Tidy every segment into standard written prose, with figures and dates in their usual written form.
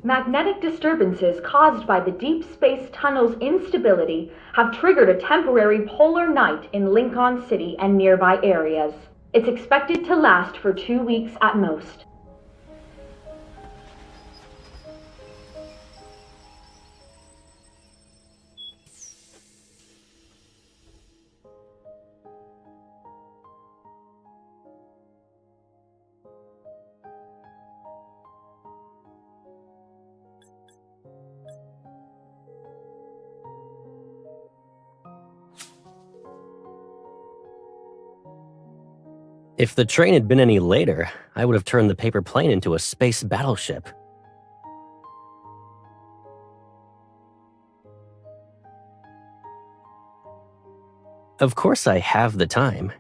Magnetic disturbances caused by the deep space tunnel's instability have triggered a temporary polar night in Lincoln City and nearby areas. It's expected to last for 2 weeks at most. If the train had been any later, I would have turned the paper plane into a space battleship. Of course I have the time.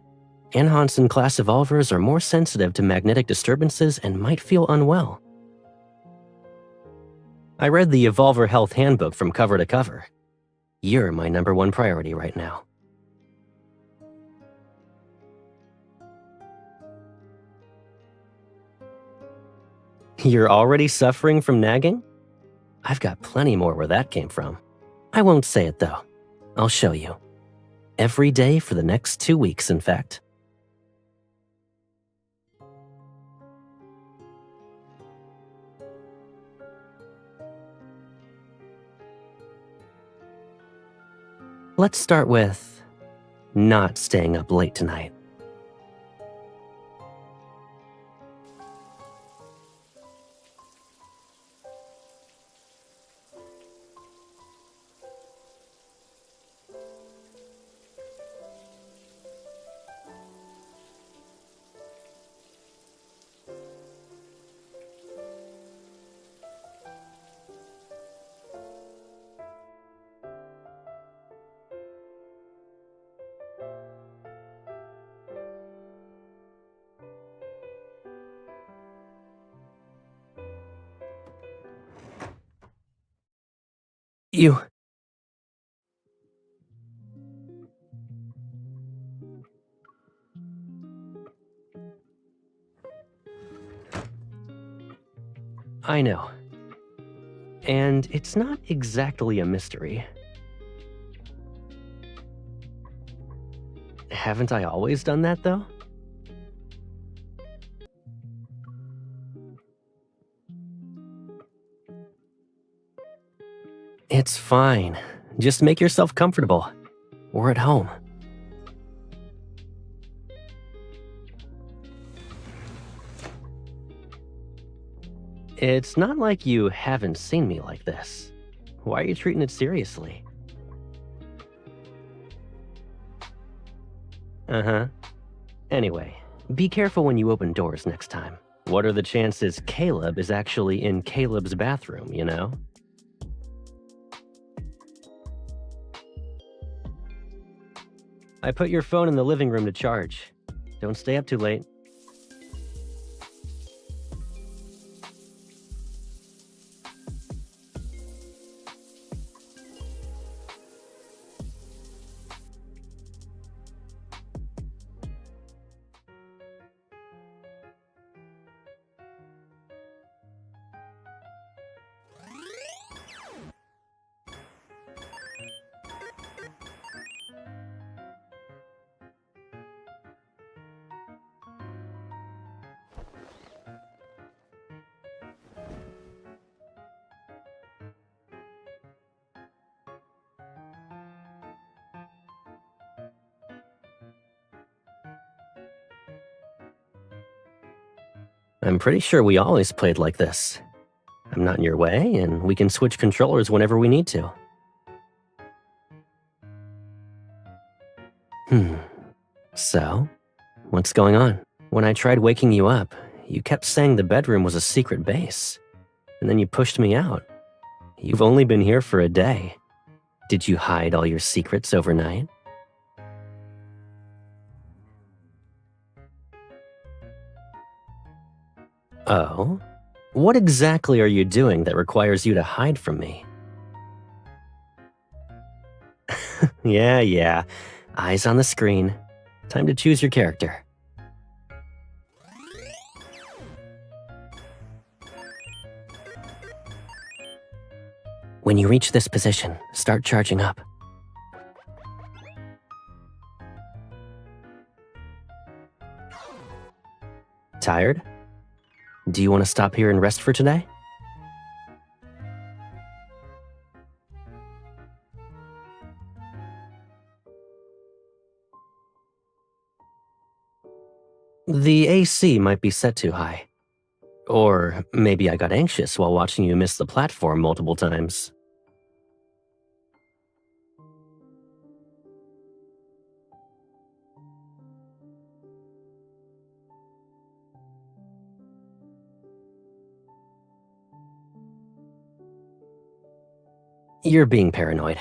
Anhansen-class evolvers are more sensitive to magnetic disturbances and might feel unwell. I read the Evolver Health Handbook from cover to cover. You're my #1 priority right now. You're already suffering from nagging? I've got plenty more where that came from. I won't say it though. I'll show you. Every day for the next 2 weeks, in fact. Let's start with not staying up late tonight. You... I know. And it's not exactly a mystery. Haven't I always done that, though? It's fine. Just make yourself comfortable. We're at home. It's not like you haven't seen me like this. Why are you treating it seriously? Uh-huh. Anyway, be careful when you open doors next time. What are the chances Caleb is actually in Caleb's bathroom, you know? I put your phone in the living room to charge. Don't stay up too late. I'm pretty sure we always played like this. I'm not in your way, and we can switch controllers whenever we need to. So, what's going on? When I tried waking you up, you kept saying the bedroom was a secret base. And then you pushed me out. You've only been here for a day. Did you hide all your secrets overnight? Oh? What exactly are you doing that requires you to hide from me? Yeah. Eyes on the screen. Time to choose your character. When you reach this position, start charging up. Tired? Do you want to stop here and rest for today? The AC might be set too high. Or maybe I got anxious while watching you miss the platform multiple times. You're being paranoid.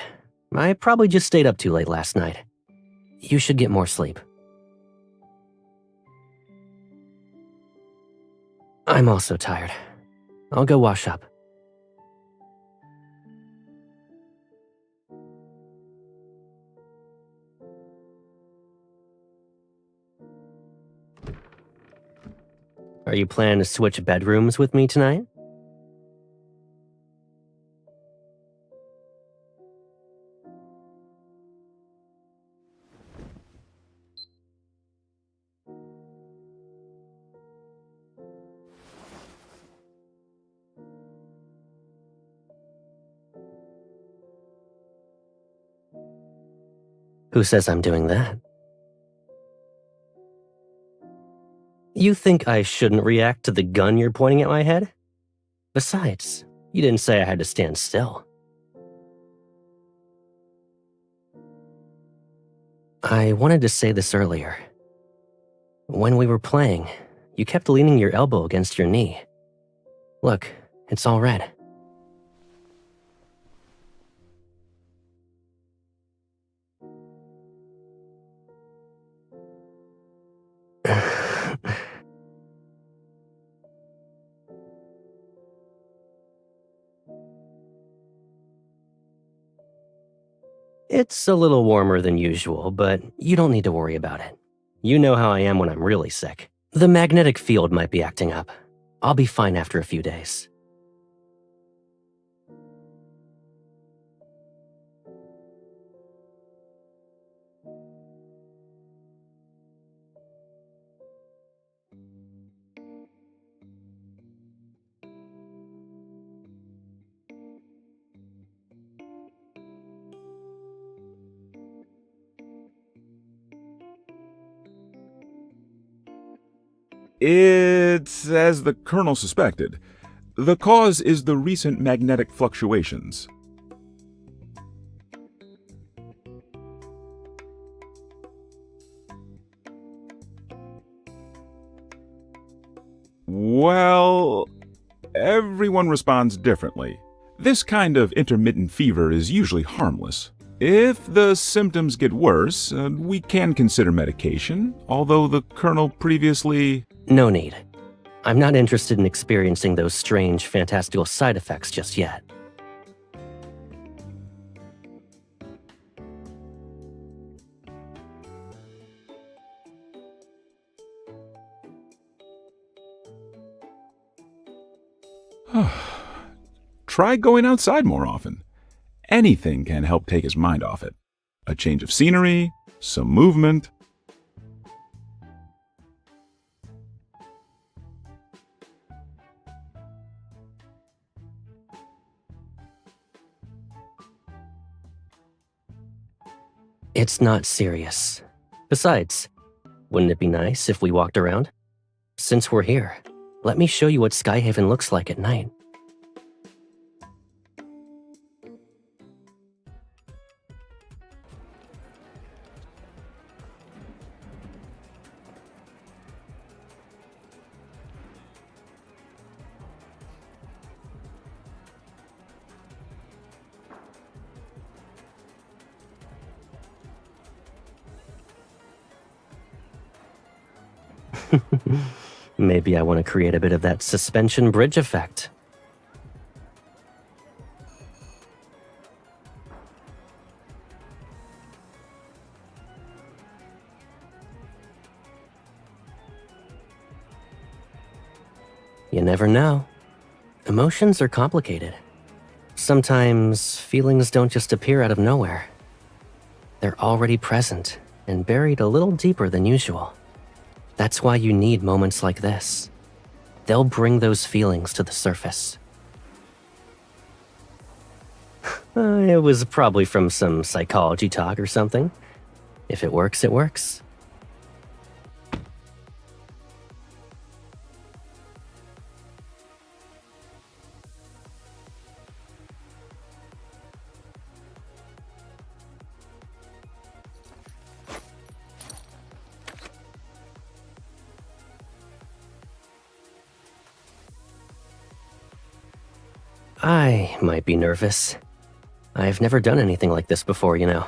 I probably just stayed up too late last night. You should get more sleep. I'm also tired. I'll go wash up. Are you planning to switch bedrooms with me tonight? Who says I'm doing that? You think I shouldn't react to the gun you're pointing at my head? Besides, you didn't say I had to stand still. I wanted to say this earlier. When we were playing, you kept leaning your elbow against your knee. Look, it's all red. It's a little warmer than usual, but you don't need to worry about it. You know how I am when I'm really sick. The magnetic field might be acting up. I'll be fine after a few days. It's as the Colonel suspected. The cause is the recent magnetic fluctuations. Well, everyone responds differently. This kind of intermittent fever is usually harmless. If the symptoms get worse, we can consider medication, although the Colonel previously... No need. I'm not interested in experiencing those strange, fantastical side effects just yet. Try going outside more often. Anything can help take his mind off it. A change of scenery, some movement. It's not serious. Besides, wouldn't it be nice if we walked around? Since we're here, let me show you what Skyhaven looks like at night. Maybe I want to create a bit of that suspension bridge effect. You never know. Emotions are complicated. Sometimes feelings don't just appear out of nowhere. They're already present and buried a little deeper than usual. That's why you need moments like this. They'll bring those feelings to the surface. It was probably from some psychology talk or something. If it works, it works. I might be nervous. I've never done anything like this before, you know.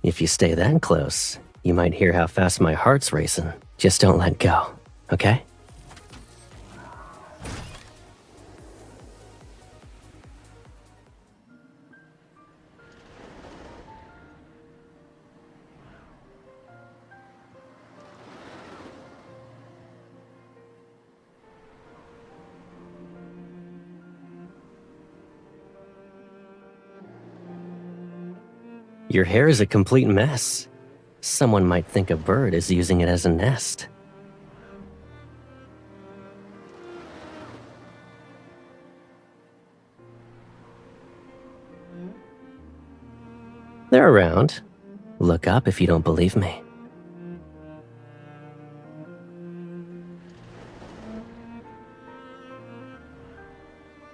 If you stay that close, you might hear how fast my heart's racing. Just don't let go, okay? Your hair is a complete mess. Someone might think a bird is using it as a nest. They're around. Look up if you don't believe me.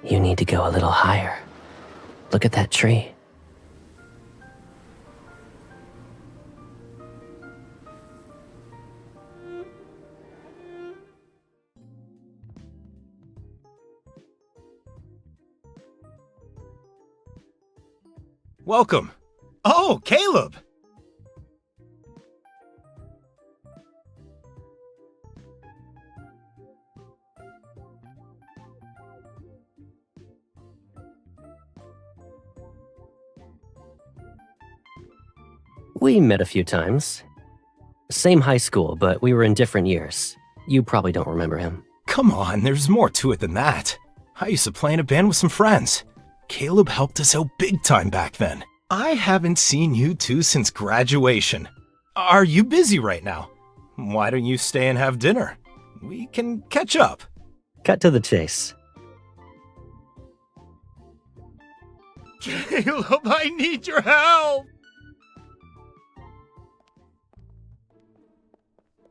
You need to go a little higher. Look at that tree. Welcome. Oh, Caleb! We met a few times. Same high school, but we were in different years. You probably don't remember him. Come on, there's more to it than that. I used to play in a band with some friends. Caleb helped us out big time back then. I haven't seen you two since graduation. Are you busy right now? Why don't you stay and have dinner? We can catch up. Cut to the chase. Caleb, I need your help!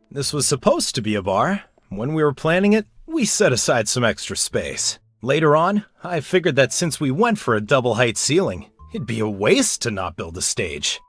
This was supposed to be a bar. When we were planning it, we set aside some extra space. Later on, I figured that since we went for a double-height ceiling, it'd be a waste to not build a stage.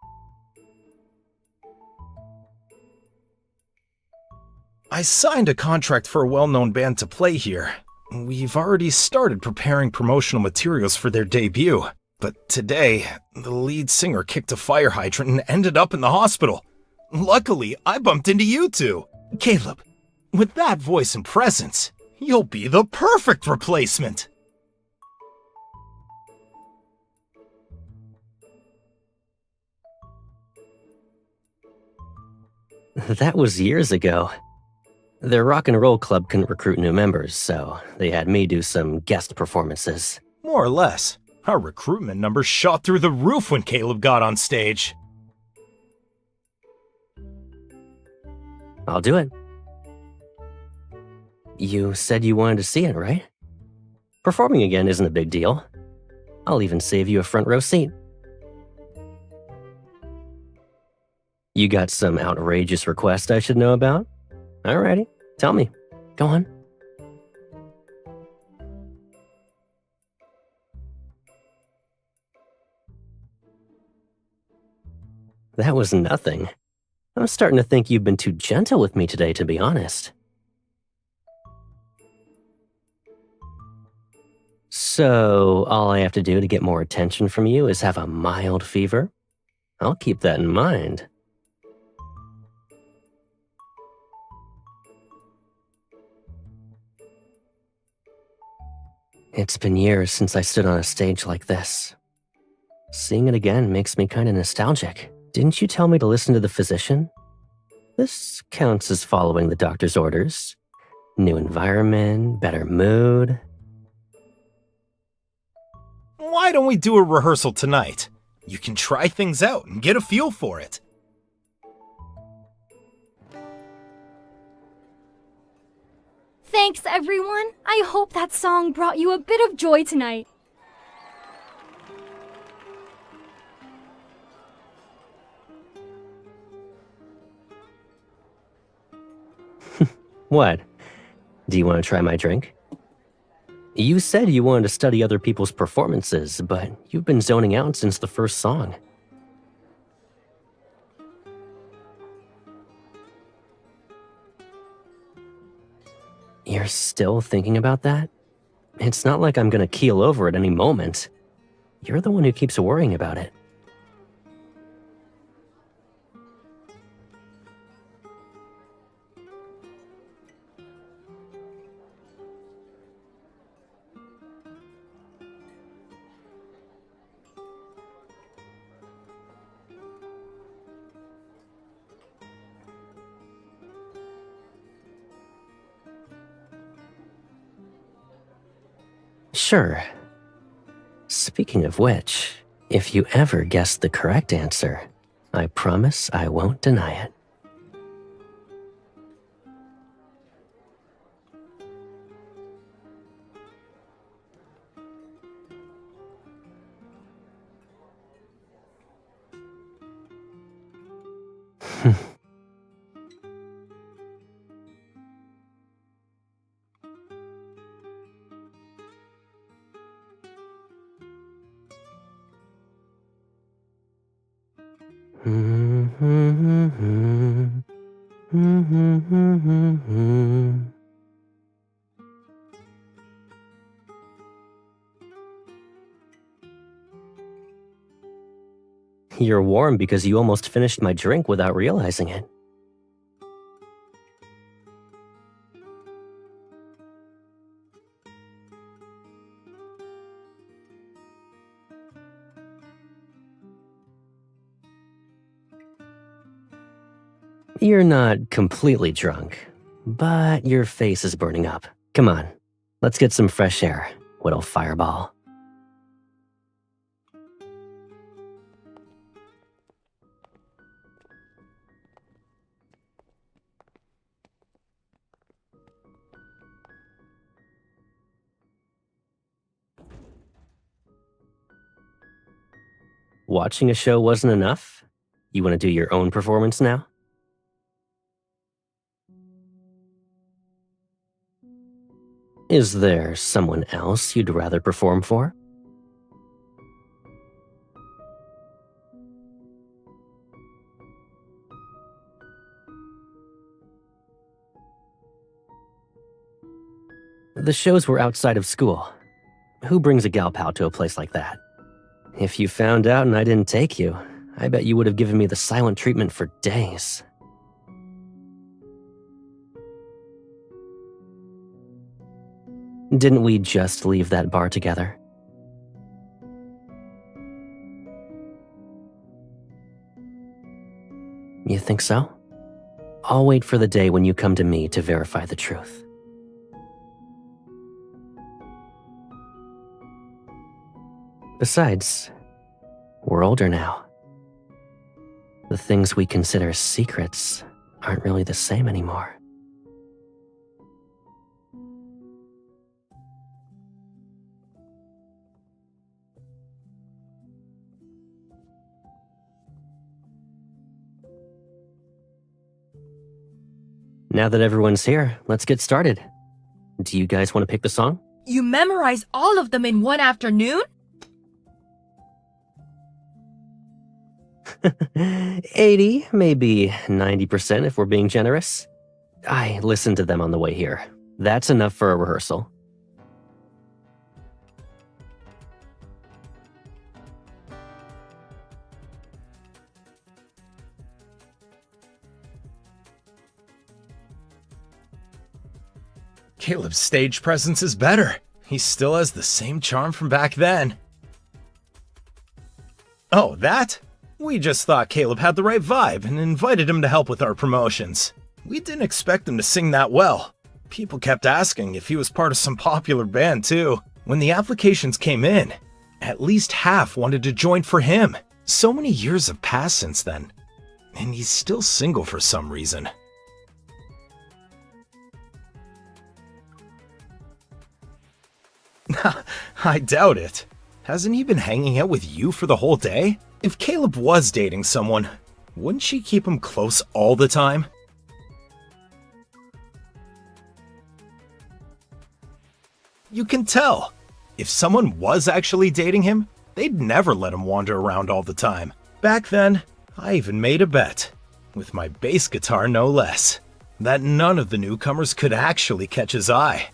I signed a contract for a well-known band to play here. We've already started preparing promotional materials for their debut. But today, the lead singer kicked a fire hydrant and ended up in the hospital. Luckily, I bumped into you two. Caleb, with that voice and presence, you'll be the perfect replacement. That was years ago. Their rock and roll club couldn't recruit new members, so they had me do some guest performances. More or less. Our recruitment numbers shot through the roof when Caleb got on stage. I'll do it. You said you wanted to see it, right? Performing again isn't a big deal. I'll even save you a front row seat. You got some outrageous request I should know about? Alrighty, tell me. Go on. That was nothing. I'm starting to think you've been too gentle with me today, to be honest. So, all I have to do to get more attention from you is have a mild fever? I'll keep that in mind. It's been years since I stood on a stage like this. Seeing it again makes me kinda nostalgic. Didn't you tell me to listen to the physician? This counts as following the doctor's orders. New environment, better mood. Why don't we do a rehearsal tonight? You can try things out and get a feel for it. Thanks, everyone. I hope that song brought you a bit of joy tonight. What? Do you want to try my drink? You said you wanted to study other people's performances, but you've been zoning out since the first song. You're still thinking about that? It's not like I'm gonna keel over at any moment. You're the one who keeps worrying about it. Sure. Speaking of which, if you ever guess the correct answer, I promise I won't deny it. You're warm because you almost finished my drink without realizing it. You're not completely drunk, but your face is burning up. Come on, let's get some fresh air, little fireball. Watching a show wasn't enough? You want to do your own performance now? Is there someone else you'd rather perform for? The shows were outside of school. Who brings a gal pal to a place like that? If you found out and I didn't take you, I bet you would have given me the silent treatment for days. Didn't we just leave that bar together? You think so? I'll wait for the day when you come to me to verify the truth. Besides, we're older now. The things we consider secrets aren't really the same anymore. Now that everyone's here, let's get started. Do you guys want to pick the song? You memorize all of them in one afternoon? 80, maybe 90% if we're being generous. I listened to them on the way here. That's enough for a rehearsal. Caleb's stage presence is better. He still has the same charm from back then. Oh, that? We just thought Caleb had the right vibe and invited him to help with our promotions. We didn't expect him to sing that well. People kept asking if he was part of some popular band too. When the applications came in, at least half wanted to join for him. So many years have passed since then, and he's still single for some reason. I doubt it. Hasn't he been hanging out with you for the whole day? If Caleb was dating someone, wouldn't she keep him close all the time? You can tell. If someone was actually dating him, they'd never let him wander around all the time. Back then, I even made a bet, with my bass guitar no less, that none of the newcomers could actually catch his eye.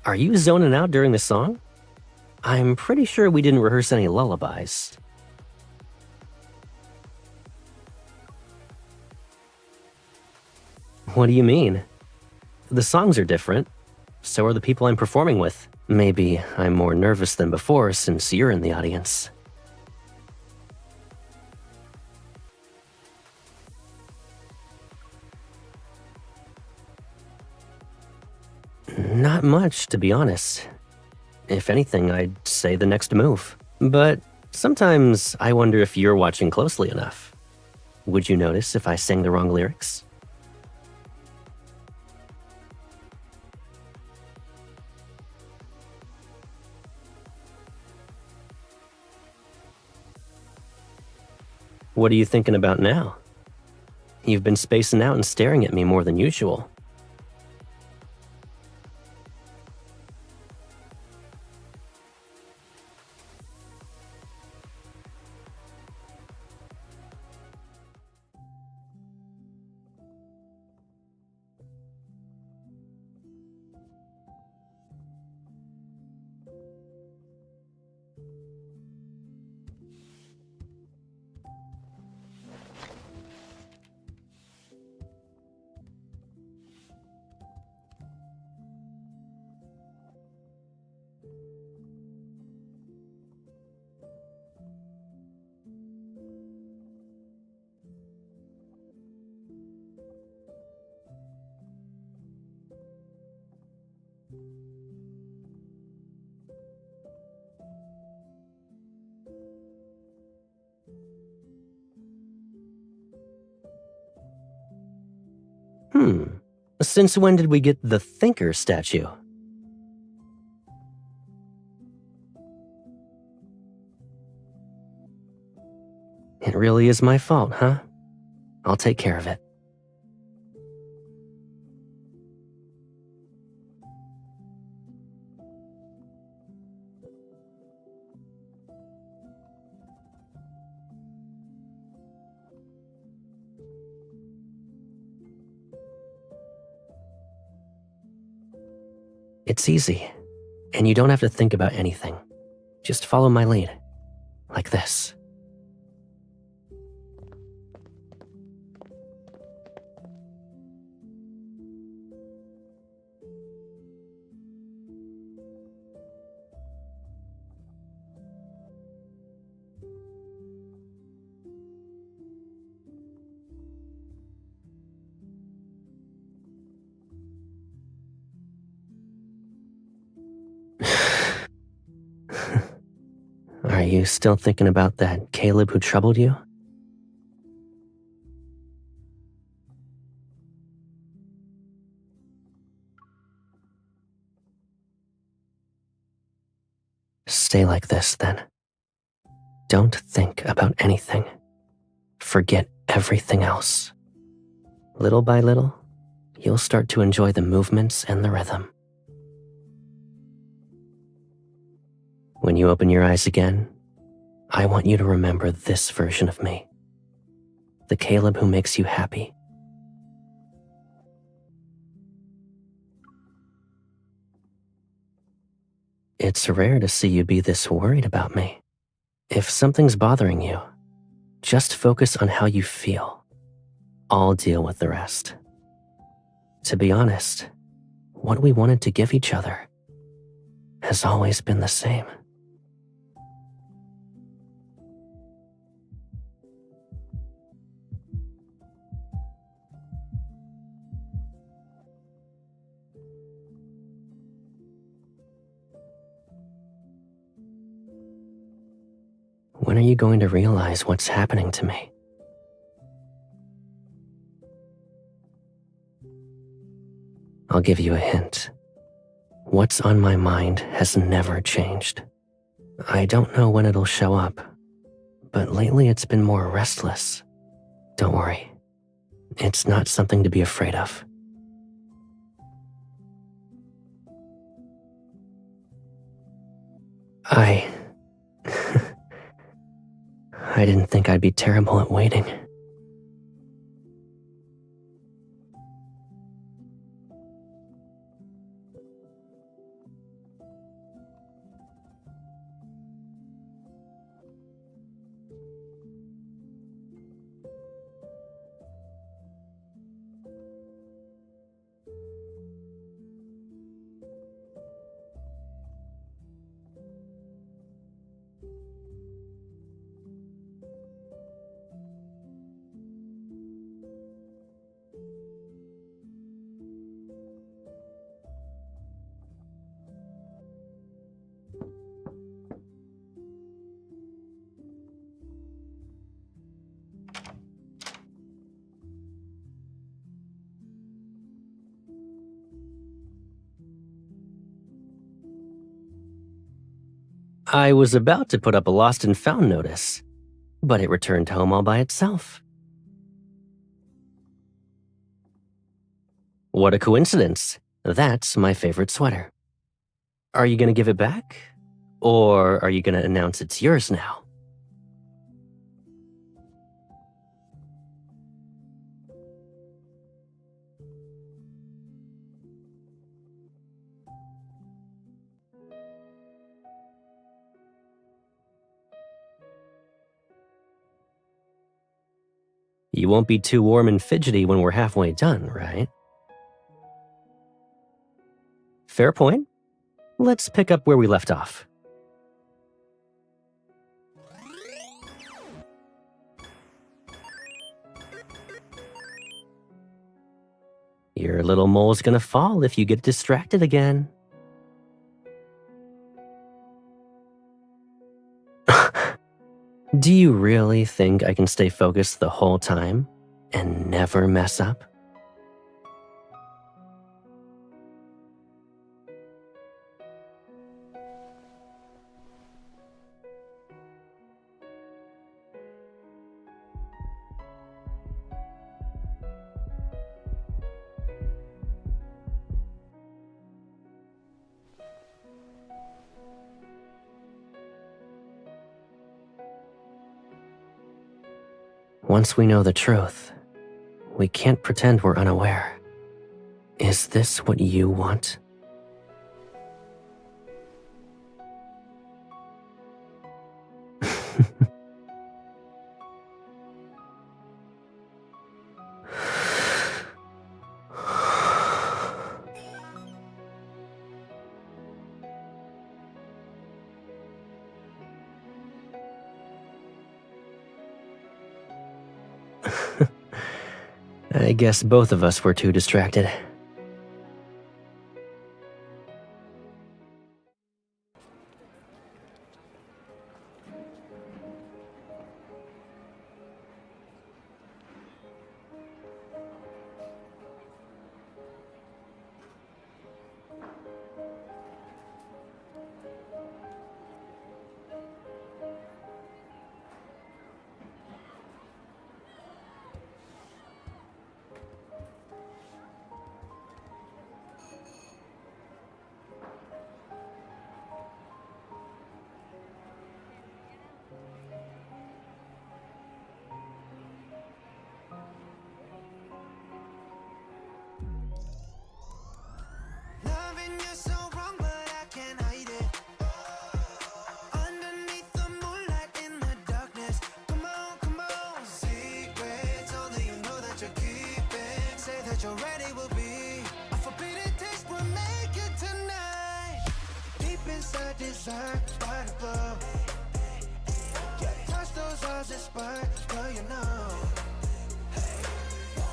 Are you zoning out during the song? I'm pretty sure we didn't rehearse any lullabies. What do you mean? The songs are different. So are the people I'm performing with. Maybe I'm more nervous than before since you're in the audience. Not much, to be honest. If anything, I'd say the next move. But sometimes I wonder if you're watching closely enough. Would you notice if I sang the wrong lyrics? What are you thinking about now? You've been spacing out and staring at me more than usual. Since when did we get the Thinker statue? It really is my fault, huh? I'll take care of it. It's easy, and you don't have to think about anything. Just follow my lead, like this. Are you still thinking about that Caleb who troubled you? Stay like this, then. Don't think about anything. Forget everything else. Little by little, you'll start to enjoy the movements and the rhythm. When you open your eyes again, I want you to remember this version of me. The Caleb who makes you happy. It's rare to see you be this worried about me. If something's bothering you, just focus on how you feel. I'll deal with the rest. To be honest, what we wanted to give each other has always been the same. When are you going to realize what's happening to me? I'll give you a hint. What's on my mind has never changed. I don't know when it'll show up, but lately it's been more restless. Don't worry. It's not something to be afraid of. I didn't think I'd be terrible at waiting. I was about to put up a lost and found notice, but it returned home all by itself. What a coincidence. That's my favorite sweater. Are you gonna give it back? Or are you gonna announce it's yours now? You won't be too warm and fidgety when we're halfway done, right? Fair point. Let's pick up where we left off. Your little mole's gonna fall if you get distracted again. Do you really think I can stay focused the whole time and never mess up? Once we know the truth, we can't pretend we're unaware. Is this what you want? I guess both of us were too distracted. is a design right above. Yeah, touch those eyes, inspired, girl, you know.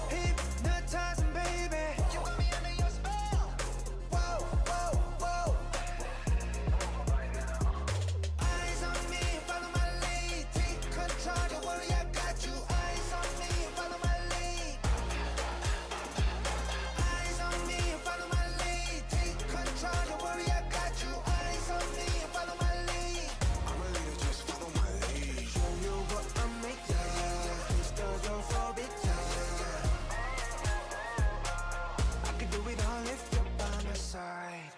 Hypnotizing, baby. You got me under your spell. Whoa, whoa, whoa. Eyes on me, follow my lead. Take control, don't worry, I got you. Eyes on me, follow my lead. Eyes on me, follow my lead. Take control, don't worry, I got you. Eyes on me, follow my lead. I'm a leader, just follow my lead. Show you what I'm making. Please don't forbid. I could do it all if you're by my side.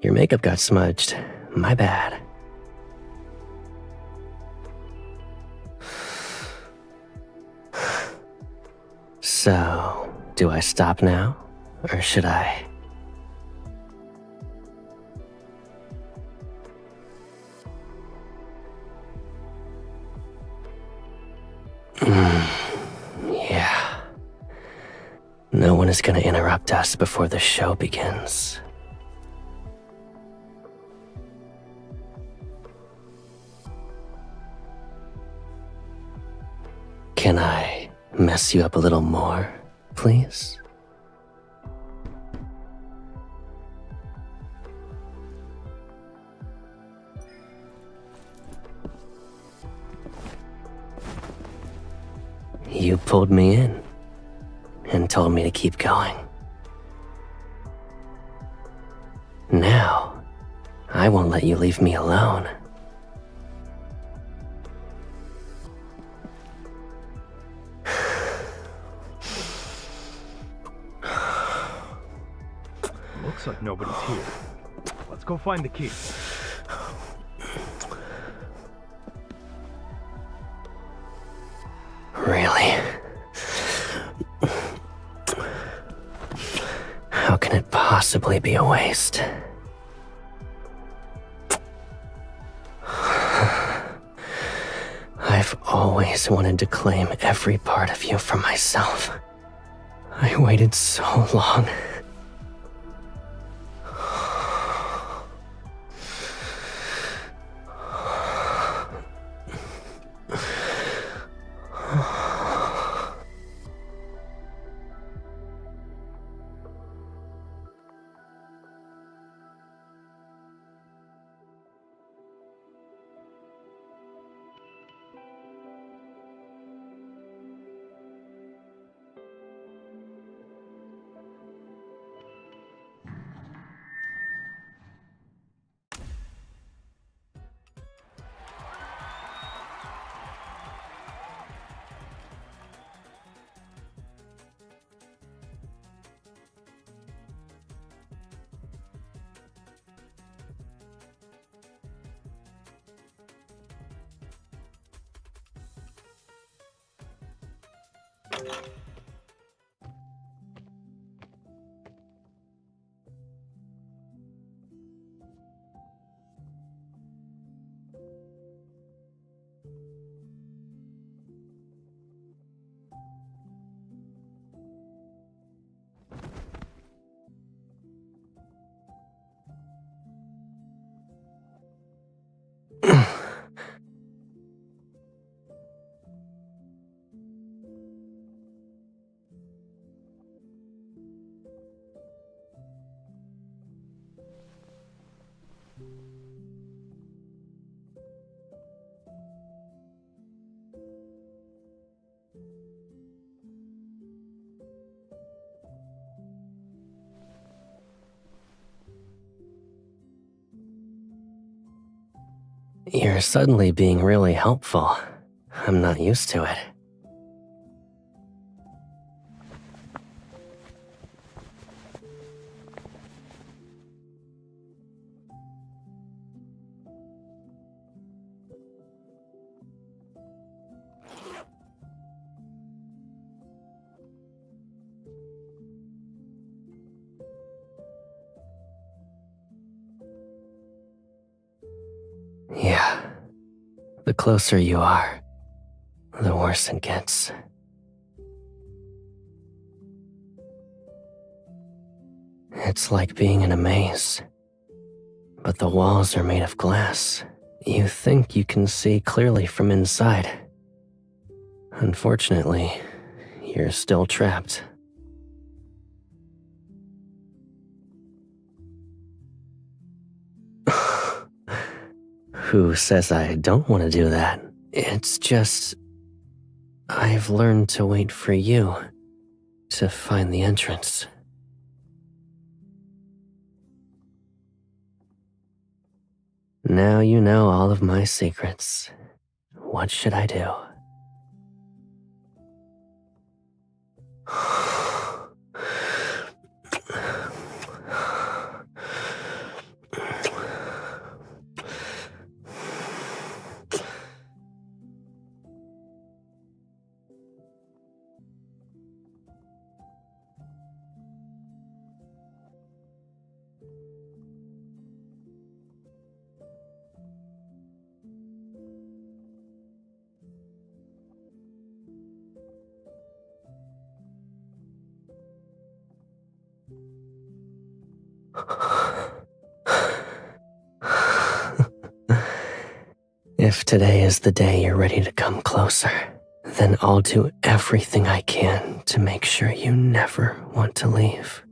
Your makeup got smudged. My bad. So, do I stop now? Or should I? Yeah. No one is gonna interrupt us before the show begins. Can I mess you up a little more, please? You pulled me in and told me to keep going. Now, I won't let you leave me alone. Looks like nobody's here. Let's go find the key. Really? How can it possibly be a waste? I've always wanted to claim every part of you for myself. I waited so long. You're suddenly being really helpful. I'm not used to it. the closer you are, the worse it gets. It's like being in a maze, but the walls are made of glass. You think you can see clearly from inside. Unfortunately, you're still trapped. Who says I don't want to do that? It's just, I've learned to wait for you to find the entrance. Now you know all of my secrets. What should I do? If today is the day you're ready to come closer, then I'll do everything I can to make sure you never want to leave.